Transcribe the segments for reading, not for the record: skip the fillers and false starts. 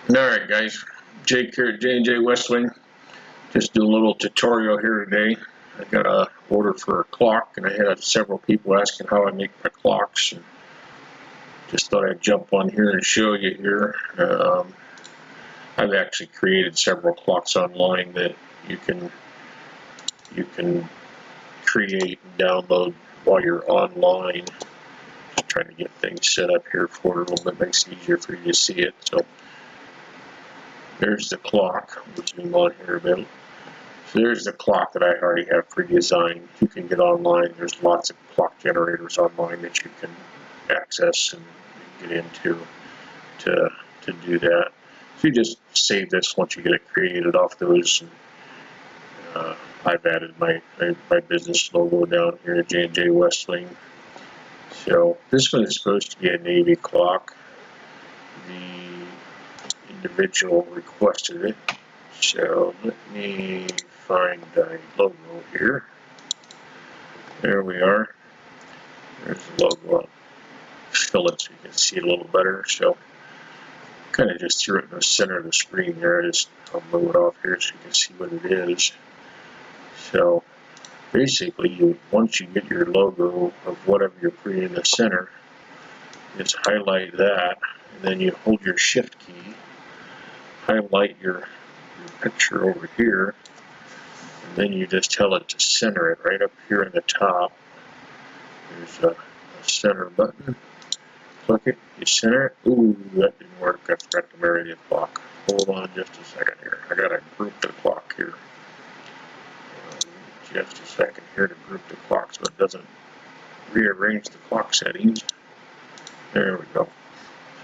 Alright guys, Jake here at J&J West Wing. Just do a little tutorial here today. I got a order for a clock and I had several people asking how I make my clocks. And just thought I'd jump on here and show you here. I've actually created several clocks online that you can create and download while you're online. Just trying to get things set up here for it a little bit, makes it easier for you to see it. So there's the clock. We'll zoom on here a bit. So there's the clock that I already have pre-designed. You can get online. There's lots of clock generators online that you can access and get into to do that. So you just save this once you get it created off those. And, I've added my business logo down here at J&J West Wing. So this one is supposed to be a Navy clock. The individual requested it. So let me find the logo here. There we are. There's the logo. I'll fill it so you can see it a little better. So kind of just threw it in the center of the screen there. I'll move it off here so you can see what it is. So basically, once you get your logo of whatever you're putting in the center, just highlight that, and then you hold your shift key, highlight your picture over here, and then you just tell it to center it right up here in the top. There's a center button. Click it, you center it. Ooh, that didn't work. I forgot to marry the clock. Hold on just a second here. I gotta group the clock here. Just a second here to group the clock so it doesn't rearrange the clock settings. There we go.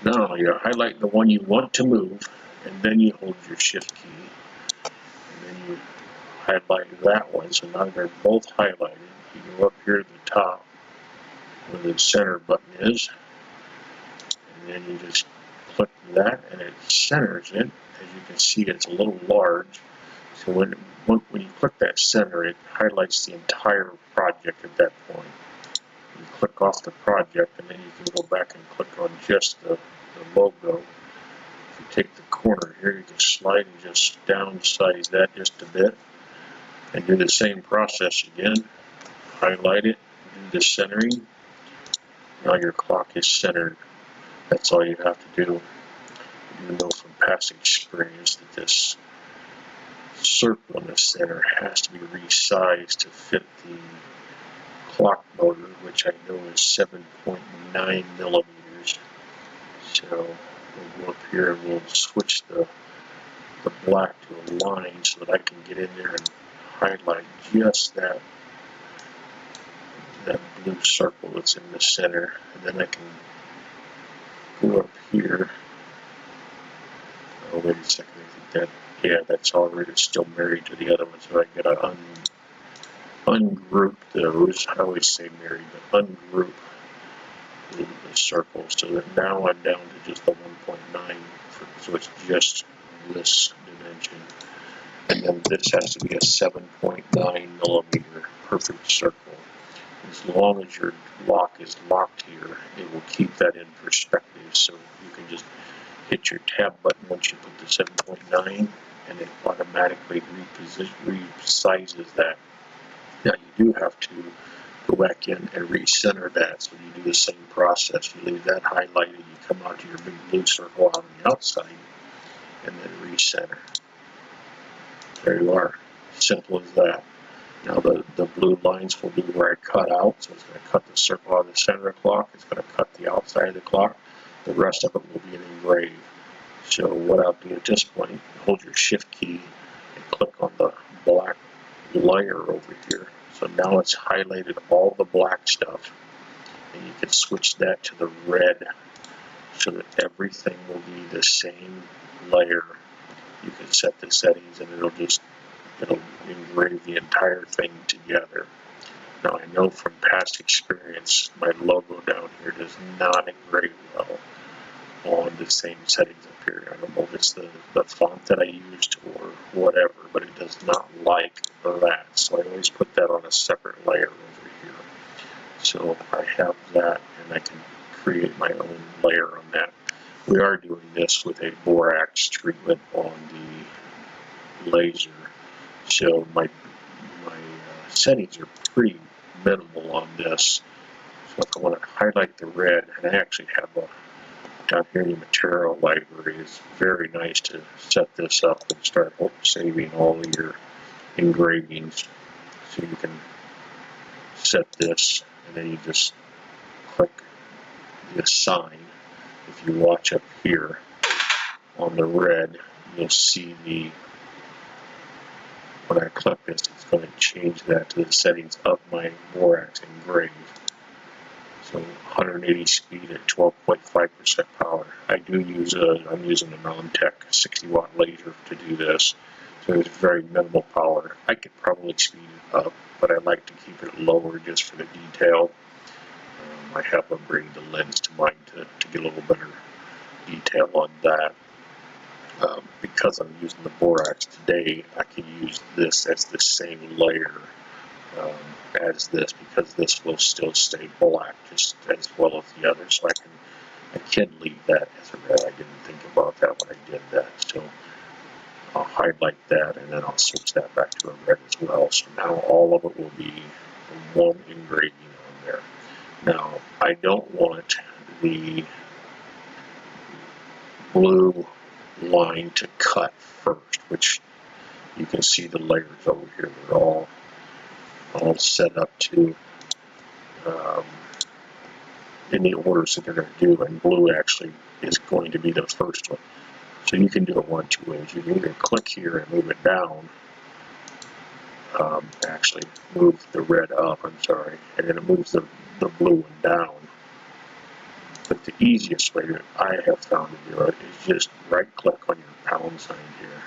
Now you highlight the one you want to move, and then you hold your shift key, and then you highlight that one. So now they're both highlighted. You go up here at the top where the center button is, and then you just click that, and it centers it. As you can see, it's a little large. So when you click that center, it highlights the entire project at that point. You click off the project, and then you can go back and click on just the logo. If you take the corner here, you can slide and just downsize that just a bit, and do the same process again. Highlight it, do the centering. Now your clock is centered. That's all you have to do. You know from past experience that this circle in the center has to be resized to fit the clock motor, which I know is 7.9 millimeters. So we'll go up here and we'll switch the black to a line so that I can get in there and highlight just that blue circle that's in the center, and then I can go up here. Oh, wait a second, I think that's already still married to the other one, so I gotta ungroup those. I always say married, but ungroup the circles so that now I'm down to just the 1.9, so it's just this dimension. And then this has to be a 7.9 millimeter perfect circle. As long as your lock is locked here, it will keep that in perspective. So you can just hit your tab button once you put the 7.9, and it automatically resizes that. Now you do have to go back in and recenter that. So you do the same process. You leave that highlighted, you come out to your big blue circle out on the outside, and then recenter. There you are. Simple as that. Now the blue lines will be where I cut out, so it's going to cut the circle out of the center of the clock. It's going to cut the outside of the clock. The rest of it will be an engrave. So what I'll do at this point, hold your shift key and click on the black layer over here. So now it's highlighted all the black stuff, and you can switch that to the red so that everything will be the same layer. You can set the settings and it'll engrave the entire thing together. Now I know from past experience my logo down here does not engrave well on the same settings up here. I don't know if it's the font that I used or whatever, but it does not like that. So I always put that on a separate layer over here. So I have that, and I can create my own layer on that. We are doing this with a borax treatment on the laser, so my settings are pretty minimal on this. So if I want to highlight the red, and I actually have a down here in the material library, it's very nice to set this up and start saving all of your engravings. So you can set this, and then you just click the assign. If you watch up here on the red, you'll see when I click this, it's going to change that to the settings of my borax engrave. So 180 speed at 12.5% power. I'm using a non-tech 60 watt laser to do this. So it's very minimal power. I could probably speed it up, but I like to keep it lower just for the detail. I have upgraded the lens to mine to get a little better detail on that. Because I'm using the borax today, I can use this as the same layer as this, because this will still stay black just as well as the other. So I can leave that as a red. I didn't think about that when I did that. So I'll highlight that, and then I'll switch that back to a red as well. So now all of it will be one engraving on there. Now, I don't want the blue line to cut first, which you can see the layers over here. They're all set up to in the orders that they're going to do, and blue actually is going to be the first one. So you can do it one of two ways. You can either click here and move it down, actually move the red up, I'm sorry, and then it moves the blue one down. But the easiest way that I have found to do it is just right click on your pound sign here,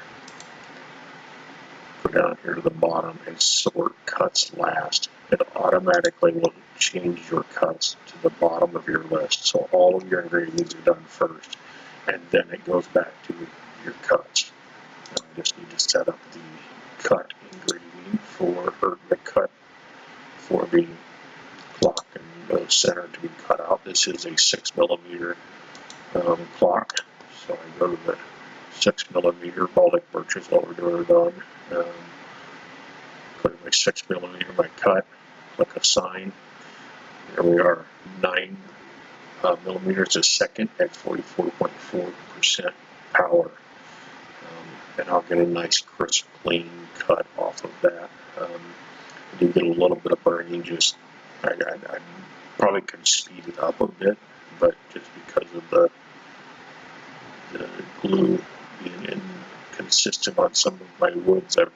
go down here to the bottom and sort cuts last. It automatically will change your cuts to the bottom of your list. So all of your engravings are done first, and then it goes back to your cuts. Now I just need to set up the cut engraving or the cut for the clock and the center to be cut out. This is a 6mm clock, so I go to the 6mm Baltic birch is what we're doing it on. Put in my 6mm, my cut, click assign. There we are, 9 millimeters a second at 44.4% power. And I'll get a nice crisp, clean cut off of that. I do get a little bit of burning, just I probably could speed it up a bit, but just because of the glue being inconsistent on some of my woods, I've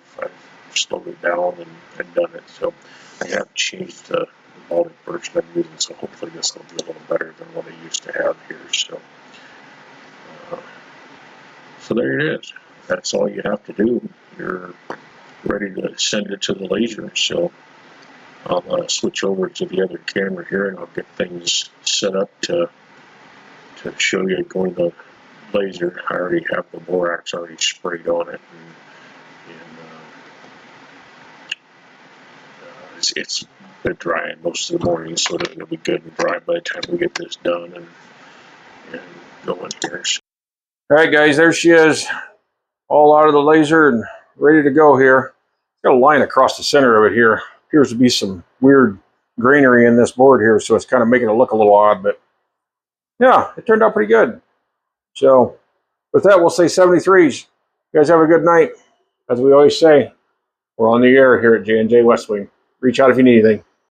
slowed it down and done it. So I have changed the Baltic birch that I'm using, so hopefully this will be a little better than what I used to have here. So there it is. That's all you have to do. You're ready to send it to the laser. So I'll switch over to the other camera here, and I'll get things set up to show you going to the laser. I already have the borax already sprayed on it, and it's been drying most of the morning, so it'll be good and dry by the time we get this done and go in here. All right, guys, there she is, all out of the laser and ready to go here. It's got a line across the center of it here. Appears to be some weird greenery in this board here, so it's kind of making it look a little odd, but yeah, it turned out pretty good. So with that, we'll say 73s. You guys have a good night. As we always say, we're on the air here at J&J West Wing. Reach out if you need anything.